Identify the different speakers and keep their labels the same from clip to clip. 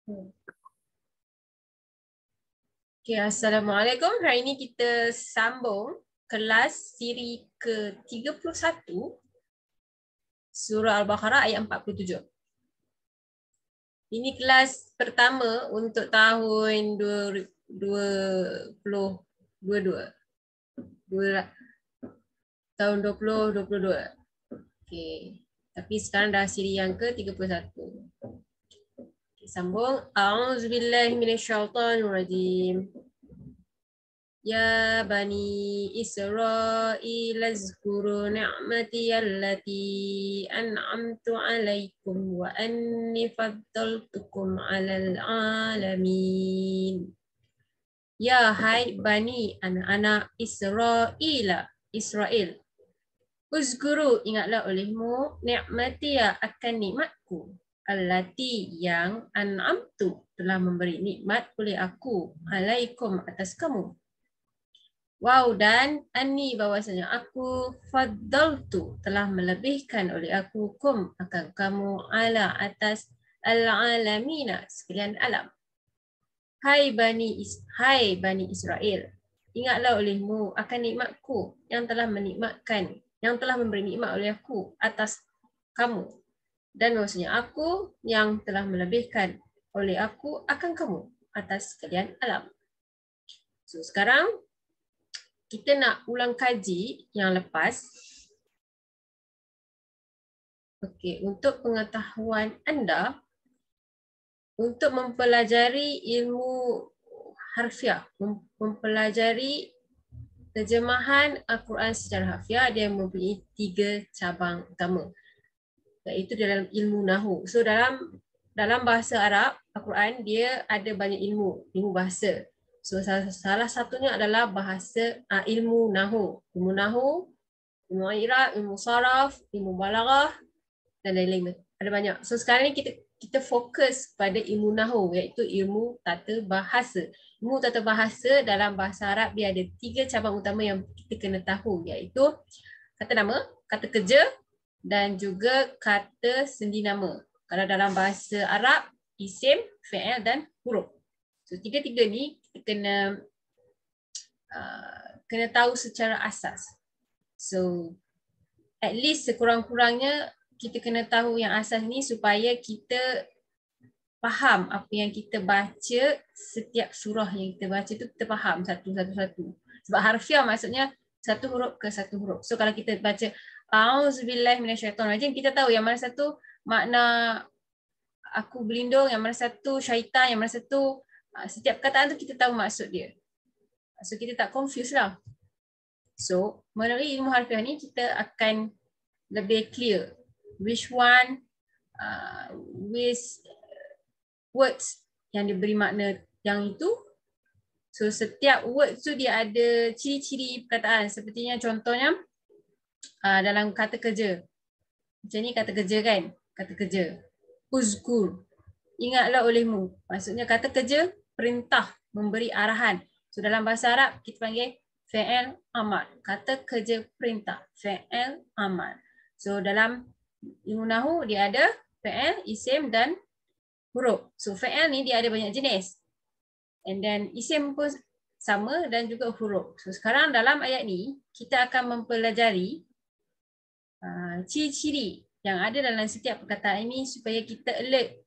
Speaker 1: Okay, Assalamualaikum. Hari ini kita sambung kelas siri ke-31 Surah Al-Baqarah ayat 47. Ini kelas pertama untuk tahun 2022. Tahun 2022. Okay. Tapi sekarang dah siri yang ke-31. Sambung. A'udzubillahi minasyaitonirrajim. Ya bani Israil azkuru ni'mati allati an'amtu 'alaikum wa anni faddaltukum 'alal 'alamin. Ya hai bani anak-anak Israel. Uzkuru ingatlah olehmu ni'mati akan nikmatku. Allati yang an'amtu telah memberi nikmat oleh aku alaikum atas kamu. Wow, dan anni bahwasanya aku faddaltu telah melebihkan oleh aku kum akan kamu ala atas al-alamina sekalian alam. Hai bani Israel, ingatlah olehmu akan nikmatku yang telah memberi nikmat oleh aku atas kamu. Dan bahwasanya aku yang telah melebihkan oleh aku akan kamu atas sekalian alam. So sekarang kita nak ulang kaji yang lepas. Okey, untuk pengetahuan anda untuk mempelajari ilmu harfiah, mempelajari terjemahan Al-Quran secara harfiah, dia mempunyai 3 cabang utama. Iaitu dalam ilmu nahu. So dalam bahasa Arab, Al-Quran dia ada banyak ilmu bahasa. So salah satunya adalah bahasa ilmu nahu. Ilmu nahu, ilmu i'rab, ilmu saraf, ilmu balaghah dan lain-lain. Ada banyak. So sekarang ni kita fokus pada ilmu nahu, iaitu ilmu tata bahasa. Ilmu tata bahasa dalam bahasa Arab dia ada 3 cabang utama yang kita kena tahu, iaitu kata nama, kata kerja dan juga kata sendi nama. Kalau dalam bahasa Arab, isim, fi'il dan huruf. So tiga-tiga ni kita kena tahu secara asas. So at least sekurang-kurangnya kita kena tahu yang asas ni supaya kita faham apa yang kita baca, setiap surah yang kita baca tu kita faham satu-satu. Sebab harfiah maksudnya satu huruf ke satu huruf. So kalau kita baca A'udzubillahi minasyaitonirrajim, kita tahu yang mana satu makna aku berlindung, yang mana satu syaitan, yang mana satu setiap perkataan tu kita tahu maksud dia. So kita tak confuse lah. So melalui ilmu harfiah ni kita akan lebih clear which one with words yang diberi makna yang itu. So setiap word tu dia ada ciri-ciri perkataan. Sepertinya contohnya dalam kata kerja. Macam ni kata kerja kan? Kata kerja. Uzkur. Ingatlah olehmu. Maksudnya kata kerja perintah, memberi arahan. So dalam bahasa Arab kita panggil fi'il amar. Kata kerja perintah. Fi'il amar. So dalam ilmu nahu dia ada fi'il, isim dan huruf. So fi'il ni dia ada banyak jenis. And then isim pun sama dan juga huruf. So sekarang dalam ayat ni kita akan mempelajari ciri-ciri yang ada dalam setiap perkataan ini supaya kita alert,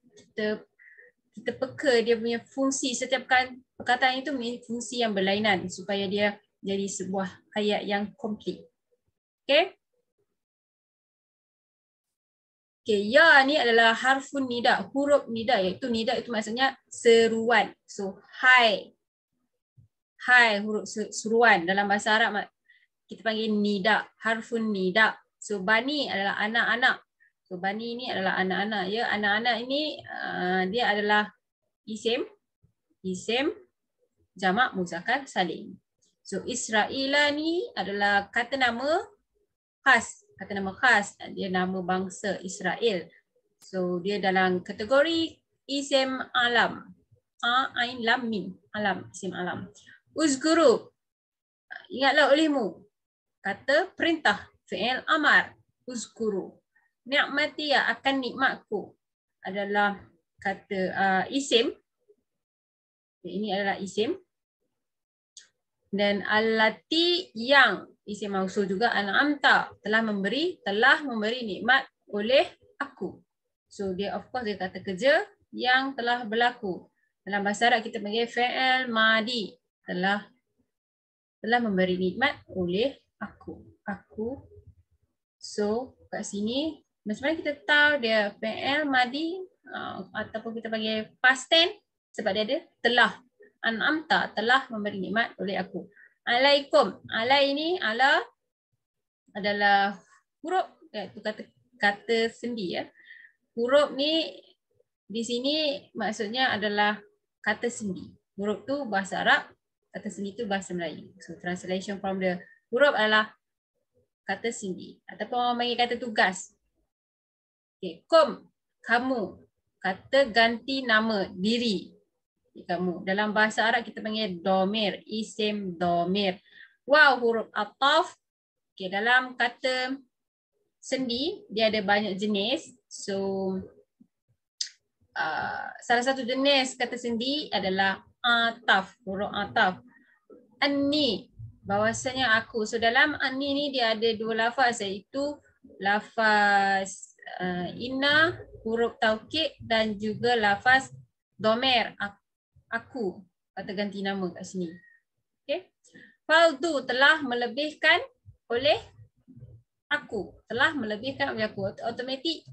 Speaker 1: kita peka dia punya fungsi. Setiap perkataan itu mempunyai fungsi yang berlainan supaya dia jadi sebuah ayat yang komplit. Okay? Okay, ya ni adalah harfun nida, huruf nida, iaitu nida itu maksudnya seruan. So hai huruf seruan dalam bahasa Arab kita panggil nida, harfun nida. So bani adalah anak-anak. So bani ini adalah anak-anak ya. Anak-anak ini dia adalah isim jamak muzakkar salim. So Israila ni adalah kata nama khas. Kata nama khas, dia nama bangsa Israel. So dia dalam kategori isim alam. Ain lam mim, alam, isim alam. Uzguru, ingatlah olehmu. Kata perintah, fi'il amar. Uzguru. Ni'mati akan nikmatku adalah kata isim. Ini adalah isim. Dan allati yang isim mausul juga, an'amta telah memberi nikmat oleh aku. So dia of course dia kata kerja yang telah berlaku. Dalam bahasa Arab kita panggil fi'il madi, telah memberi nikmat oleh aku. So kat sini macam mana kita tahu dia fi'il madi ataupun kita panggil past tense, sebab dia ada telah. An'amta telah memberi nikmat oleh aku. Alaikum. Alai ini ala adalah huruf, itu kata sendi ya. Huruf ni di sini maksudnya adalah kata sendi. Huruf tu bahasa Arab, kata sendi tu bahasa Melayu. So translation from the huruf adalah kata sendi ataupun orang panggil kata tugas. Okay. Kum, kamu. Kata ganti nama diri. Kamu. Dalam bahasa Arab kita panggil domir, isim domir. Wow, huruf ataf. Okay, dalam kata sendi dia ada banyak jenis. So salah satu jenis kata sendi adalah ataf, huruf ataf. Anni, bahwasanya aku. So dalam anni ni dia ada dua lafaz, iaitu lafaz inna, huruf taukid, dan juga lafaz domir, aku, kata ganti nama kat sini. Okay. Faldu telah melebihkan oleh aku. Telah melebihkan oleh aku. Automatik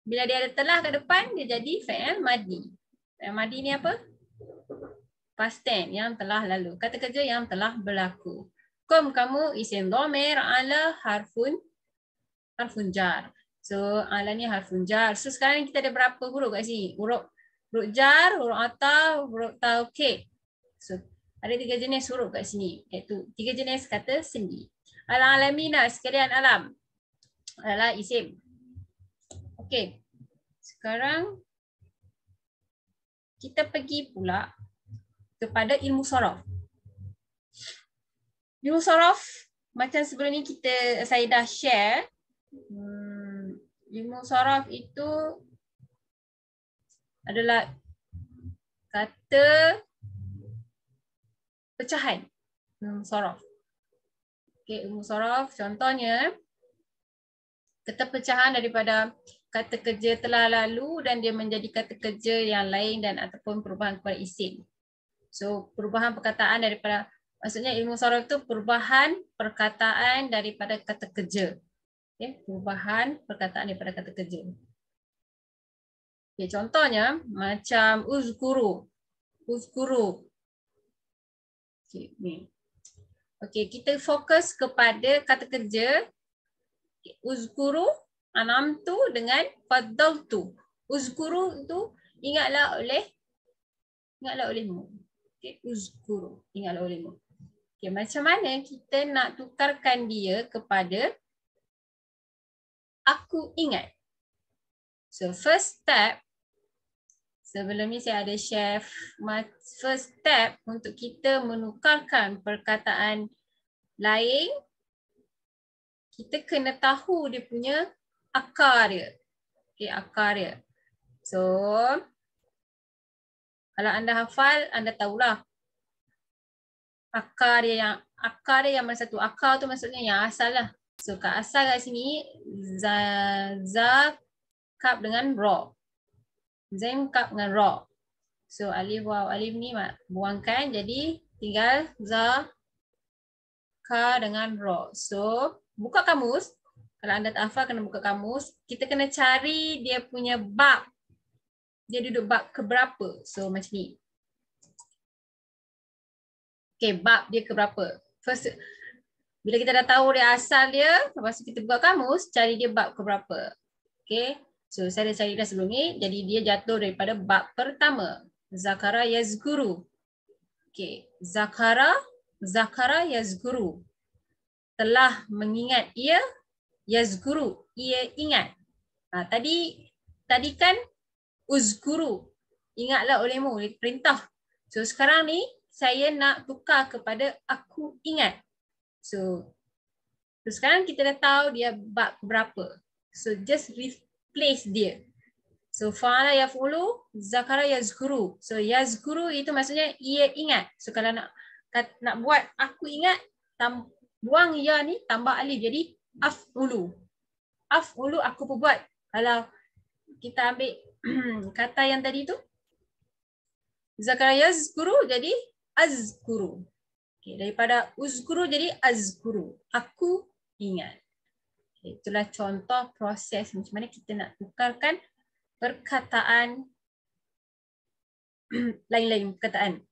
Speaker 1: bila dia ada telah kat depan, dia jadi fi'il madi. Fi'il madi ni apa? Past tense yang telah lalu. Kata kerja yang telah berlaku. Kum, kamu, isim dhamir, ala harfun jar. So ala ni harfun jar. So sekarang kita ada berapa huruf kat sini? Huruf jar, huruf ataf, huruf taukid. So ada 3 jenis huruf kat sini, iaitu 3 jenis kata sendi. Al-alamina, sekalian alam, adalah isim. Okey. Sekarang kita pergi pula kepada ilmu sorof. Ilmu sorof macam sebelum ni saya dah share. Ilmu sorof itu adalah kata pecahan. Ilmu sorof. Okay, ilmu sorof contohnya kata pecahan daripada kata kerja telah lalu dan dia menjadi kata kerja yang lain dan ataupun perubahan kepada isim. So perubahan perkataan daripada, maksudnya ilmu sorof itu perubahan perkataan daripada kata kerja. Okay, perubahan perkataan daripada kata kerja. Okay, contohnya macam uzkuru. Okay, ni. Okay, kita fokus kepada kata kerja uzkuru, anamtu dengan faddaltu. Uzkuru itu ingatlah olehmu. Okay, uzkuru, ingatlah olehmu. Okay, macam mana kita nak tukarkan dia kepada aku ingat? So first step, sebelum ni saya ada share, first step untuk kita menukarkan perkataan lain, kita kena tahu dia punya akar dia. Okay, akar dia. So, kalau anda hafal, anda tahulah akar dia yang mana satu. Akar tu maksudnya yang asal lah. So, kat asal kat sini, za, kap dengan ra. Zain kap dengan ra. So, alif, waw, alif ni buangkan. Jadi, tinggal za, ka dengan ra. So, buka kamus. Kalau anda tak hafal, kena buka kamus. Kita kena cari dia punya bab. Dia duduk bab keberapa. So, macam ni. Okay, bab dia keberapa. First, bila kita dah tahu dia asal dia, lepas tu kita buka kamus, cari dia bab keberapa. Okay. So, saya dah cari dah sebelum ni. Jadi, dia jatuh daripada bab pertama. Zakara yazguru. Okay. Zakara yazguru. Telah mengingat ia, yazguru, ia ingat. Tadi kan uzguru, ingatlah olehmu, perintah. So sekarang ni saya nak tukar kepada aku ingat. So sekarang kita dah tahu dia bab berapa. So just replace dia. So fa'ala yaf'ulu, zakara yazkuru. So yazkuru itu maksudnya ia ingat. So kalau nak buat aku ingat, buang ya ni tambah alif jadi af'ulu. Af'ulu aku perbuat. Kalau kita ambil kata yang tadi tu, zakara yazkuru jadi azkuru. Okay, daripada uzkuru jadi azkuru. Aku ingat. Okay, itulah contoh proses macam mana kita nak tukarkan perkataan lain-lain perkataan.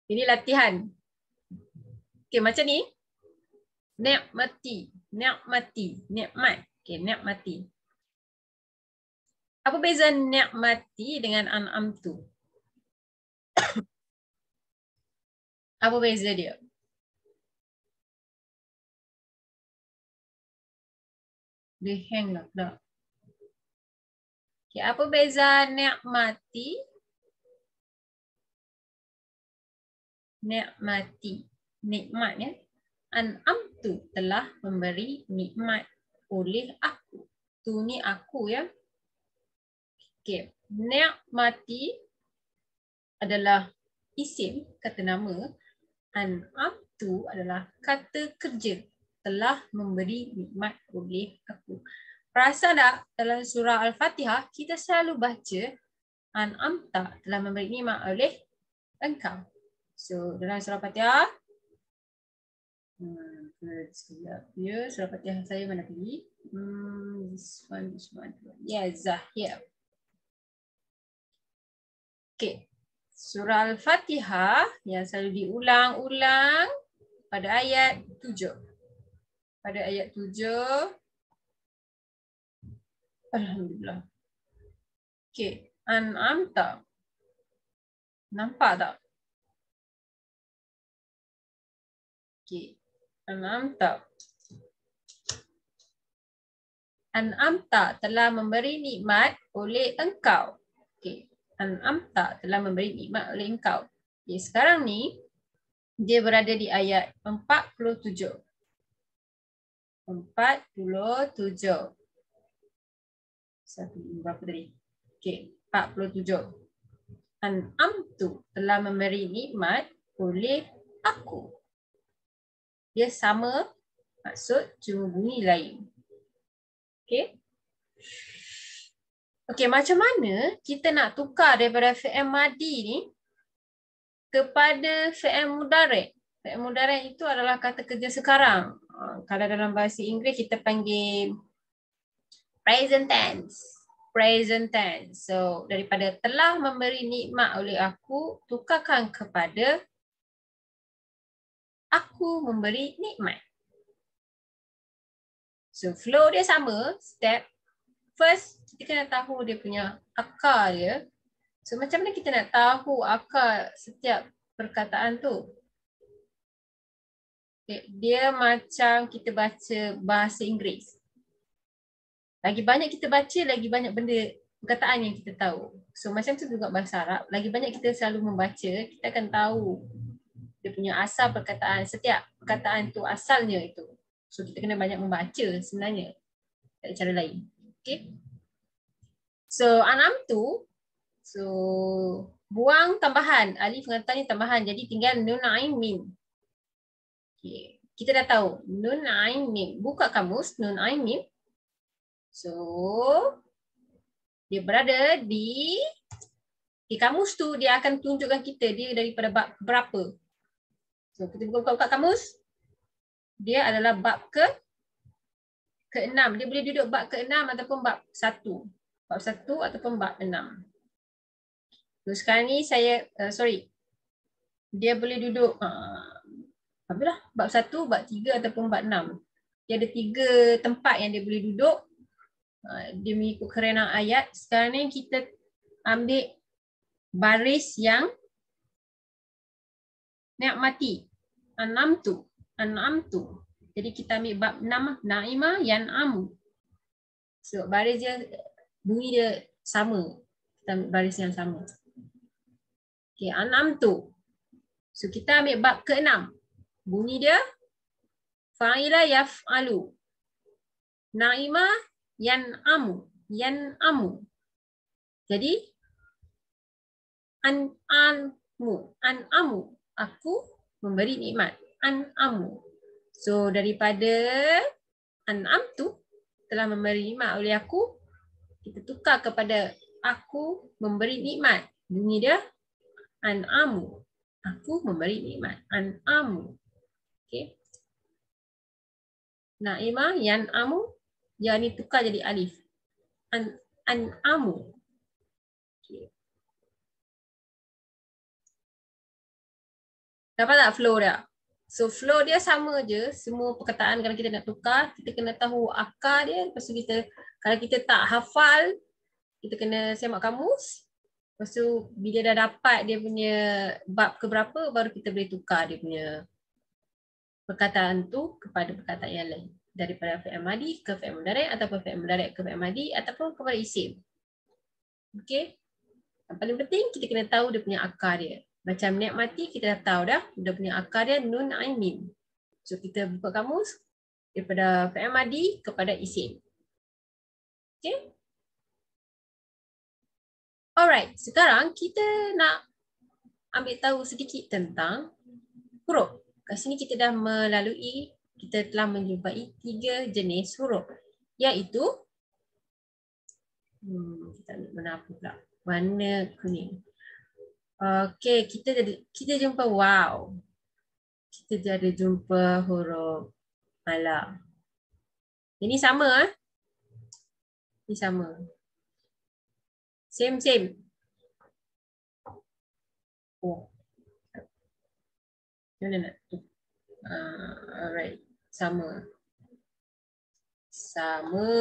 Speaker 1: Ini latihan. Okay, macam ni. Ni'mati, ni'mati, ni'mat. Okay, ni'mati. Apa beza ni'mati dengan an'amtu? Apa beza dia? Dia hang lah pula. Okay, apa beza ni'mati? Ni'mati. Nikmat ya. An'amtu telah memberi nikmat oleh aku. Tu ni aku ya. Okay. Ni'mati adalah isim, kata nama. An'amtu adalah kata kerja. Telah memberi nikmat oleh aku. Perasan tak dalam surah Al-Fatihah kita selalu baca an'amta telah memberi nikmat oleh engkau. So dalam surah Al-Fatihah sekejap ya, surah Al-Fatihah saya mana pergi? This one. Yeah, Zahir. Okay. Surah Al-Fatihah yang selalu diulang-ulang pada ayat 7. Pada ayat 7. Alhamdulillah. Okay. An'amta. Nampak tak? Okay. An'amta. An'amta telah memberi nikmat oleh engkau. Okay. An'amta telah memberi nikmat oleh engkau. Okay. Sekarang ni dia berada di ayat 47. 47. Berapa tadi? Okay. 47. An'amtu telah memberi nikmat oleh aku. Dia sama maksud cuma bunyi lain. Okay. Okay, macam mana kita nak tukar daripada fi'il madi ni kepada fi'il mudhari'? Fi'il mudhari' itu adalah kata kerja sekarang. Kalau dalam bahasa Inggeris kita panggil present tense. Present tense. So, daripada telah memberi nikmat oleh aku, tukarkan kepada aku memberi nikmat. So, flow dia sama. Step first, kita kena tahu dia punya akar dia. So, macam mana kita nak tahu akar setiap perkataan tu? Okay. Dia macam kita baca bahasa Inggeris. Lagi banyak kita baca, lagi banyak benda perkataan yang kita tahu. So, macam tu juga bahasa Arab. Lagi banyak kita selalu membaca, kita akan tahu dia punya asal perkataan. Setiap perkataan tu asalnya itu. So, kita kena banyak membaca sebenarnya. Tak ada cara lain. Okay. So, an'amtu. So, buang tambahan. Alif dengan ta ni tambahan. Jadi, tinggal nun ain mim. Okay. Kita dah tahu. Nun ain mim. Buka kamus. Nun ain mim. So, dia berada di kamus tu. Dia akan tunjukkan kita dia daripada bab berapa. So, kita buka kamus. Dia adalah bab ke-6. Dia boleh duduk bab ke-6 ataupun bab 1. Bab 1 ataupun bab 6. So, sekarang ni saya, dia boleh duduk bab 1, bab 3 ataupun bab 6. Dia ada 3 tempat yang dia boleh duduk. Dia mengikut kerana ayat. Sekarang ni kita ambil baris yang ni'mati. An'amtu. An'amtu. Jadi kita ambil bab 6, na'ima yan'amu. So baris dia, bunyi dia sama. Kita ambil baris yang sama. Okay, an'amtu. So kita ambil bab ke-6. Bunyi dia Fa'ila yaf'alu. Naima yan'amu. Yan'amu. Jadi an'amu. An'amu. Aku memberi nikmat. An'amu. So daripada an'am tu telah memberi nikmat oleh aku, kita tukar kepada aku memberi nikmat. Bunyi dia an'amu. Aku memberi nikmat. An'amu. Okey. Naima yan'amu. Ya ni tukar jadi alif. An'amu. Okay. Dapat tak flow dia? So flow dia sama je. Semua perkataan kalau kita nak tukar, kita kena tahu akar dia. Lepas tu kita, kalau kita tak hafal, kita kena semak kamus. Lepas tu bila dah dapat dia punya bab keberapa, baru kita boleh tukar dia punya perkataan tu kepada perkataan yang lain. Daripada fi'il madi ke fi'il mudhari' ataupun fi'il mudhari' ke fi'il madi ataupun kepada isim. Okey. Yang paling penting kita kena tahu dia punya akar dia. Macam ni'mati kita dah tahu dah dia punya akar dia nun ain mim. So kita buka kamus daripada fi'il madi kepada isim. Okey. Alright, sekarang kita nak ambil tahu sedikit tentang huruf. Kat sini kita dah melalui, kita telah menjumpai 3 jenis huruf, iaitu kita ambil mana apa pula? Warna kuning. Okey, kita jumpa wow. Kita ada jumpa huruf ala. Ini sama Ini sama. Same. Oh. Mana nak tu? Alright, sama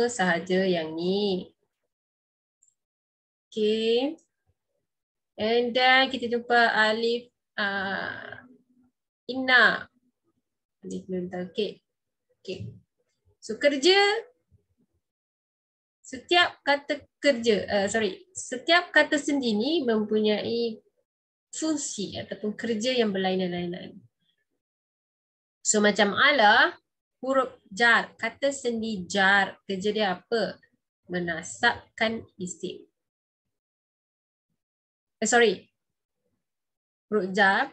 Speaker 1: sahaja yang ni. Okay, and then kita jumpa alif inna. Alif mental. Okay. So kerja, setiap kata kerja, setiap kata sendi ni mempunyai fungsi ataupun kerja yang berlainan-lainan. So macam ala, huruf jar, kata sendi jar, kerja dia apa? Menasabkan isim. Huruf jar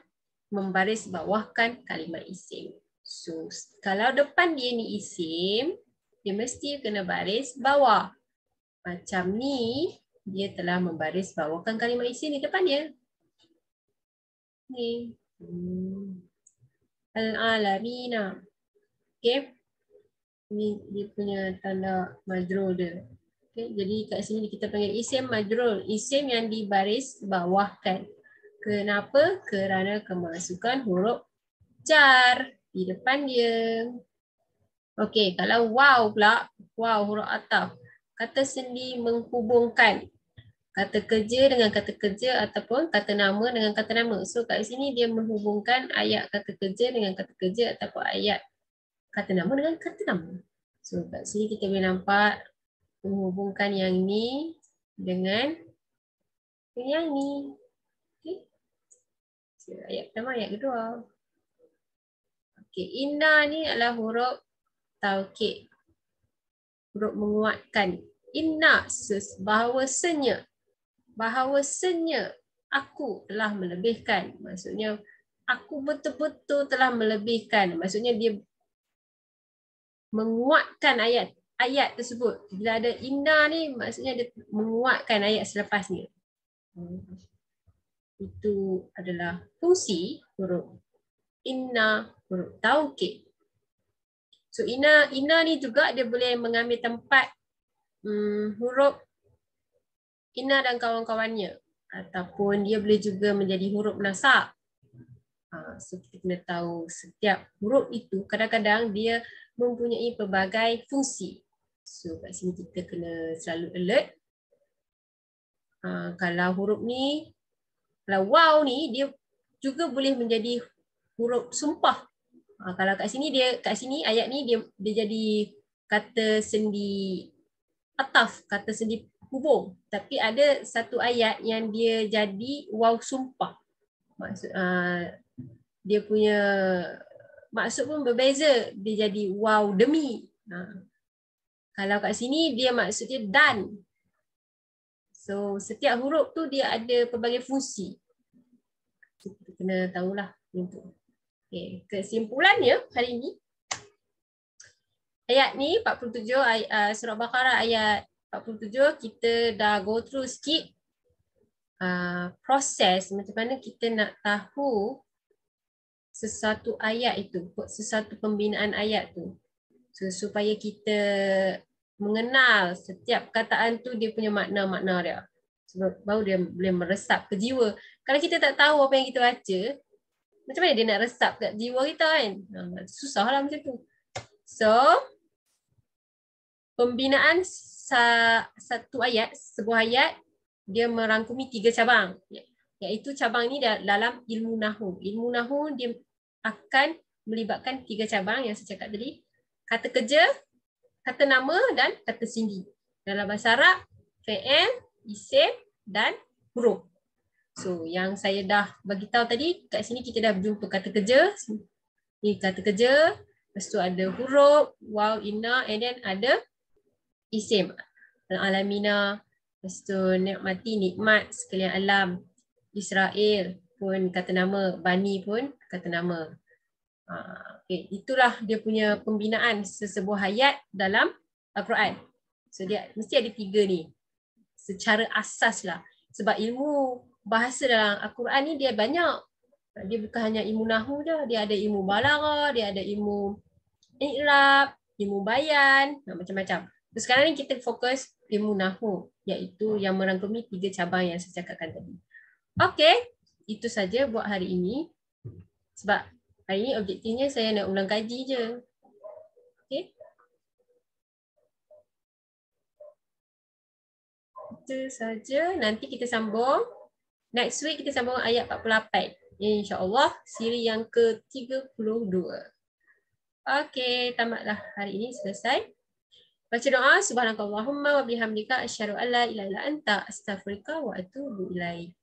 Speaker 1: membaris bawahkan kalimah isim. So kalau depan dia ni isim, dia mesti kena baris bawah. Macam ni, dia telah membaris bawahkan kalimah isim di depan dia. Ni. Al-alamina. Okay. Ini dia punya tanda majrur dia. Okay. Jadi kat sini kita panggil isim majrur. Isim yang dibaris bawahkan. Kenapa? Kerana kemasukan huruf jar di depan dia. Okay. Kalau waw pula. Waw huruf ataf. Kata sendi menghubungkan. Kata kerja dengan kata kerja ataupun kata nama dengan kata nama. So kat sini dia menghubungkan ayat kata kerja dengan kata kerja ataupun ayat kata nama dengan kata nama. So kat sini kita boleh nampak menghubungkan yang ni dengan yang ni. Okay. So, ayat pertama, ayat kedua. Okay. Inna ni adalah huruf taukid. Huruf menguatkan. Inna bahawasanya aku telah melebihkan. Maksudnya aku betul-betul telah melebihkan. Maksudnya dia menguatkan ayat tersebut. Bila ada inna ni maksudnya dia menguatkan ayat selepasnya. Itu adalah fungsi huruf inna, huruf taukid. So inna ni juga dia boleh mengambil tempat huruf inna dan kawan-kawannya, ataupun dia boleh juga menjadi huruf nasab. So kita kena tahu setiap huruf itu kadang-kadang dia mempunyai pelbagai fungsi. So kat sini kita kena selalu alert. Kalau huruf ni, kalau waw ni dia juga boleh menjadi huruf sumpah. Kalau kat sini ayat ni dia jadi kata sendi ataf, kata sendi hubung. Tapi ada satu ayat yang dia jadi waw sumpah. Maksud dia punya maksud pun berbeza. Dia jadi wow demi. Kalau kat sini dia maksudnya dan. So setiap huruf tu dia ada pelbagai fungsi. Kita kena tahulah untuk. Okay. Kesimpulannya hari ini, ayat ni 47 surah Baqarah ayat 47 kita dah go through sikit proses macam mana kita nak tahu sesuatu ayat itu, sesuatu pembinaan ayat tu. So, supaya kita mengenal setiap perkataan tu dia punya makna-makna dia. Sebab baru dia boleh meresap ke jiwa. Kalau kita tak tahu apa yang kita baca, macam mana dia nak resap kat jiwa kita kan? Susahlah macam tu. So, pembinaan satu ayat, sebuah ayat, dia merangkumi 3 cabang. Iaitu cabang ni dalam ilmu Nahwu. Ilmu Nahwu dia akan melibatkan 3 cabang yang saya cakap tadi. Kata kerja, kata nama dan kata sindi. Dalam bahasa Arab, fi'il, isim dan huruf. So, yang saya dah bagi tahu tadi, kat sini kita dah berjumpa kata kerja. Ni kata kerja. Lepas tu ada huruf, waw, inna, and then ada isim. Alamina. Lepas tu nikmati, nikmat, sekalian alam. Israel pun kata nama, Bani pun kata nama. Okay. Itulah dia punya pembinaan sesebuah ayat dalam Al-Quran. So dia mesti ada 3 ni. Secara asas lah. Sebab ilmu bahasa dalam Al-Quran ni dia banyak. Dia bukan hanya ilmu Nahwu je. Dia ada ilmu balaghah, dia ada ilmu i'rab, ilmu bayan, macam-macam. So, sekarang ni kita fokus ilmu Nahwu, iaitu yang merangkumi 3 cabang yang saya cakapkan tadi. Okey, itu saja buat hari ini. Sebab hari ini objektifnya saya nak ulang kaji je. Okey. Itu saja. Nanti kita sambung. Next week kita sambung ayat 48. InsyaAllah siri yang ke-32. Okey, tamatlah hari ini selesai. Baca doa subhanakallahumma wa bihamdika asyhadu an la ilaha illa anta astaghfiruka wa atubu ilaik.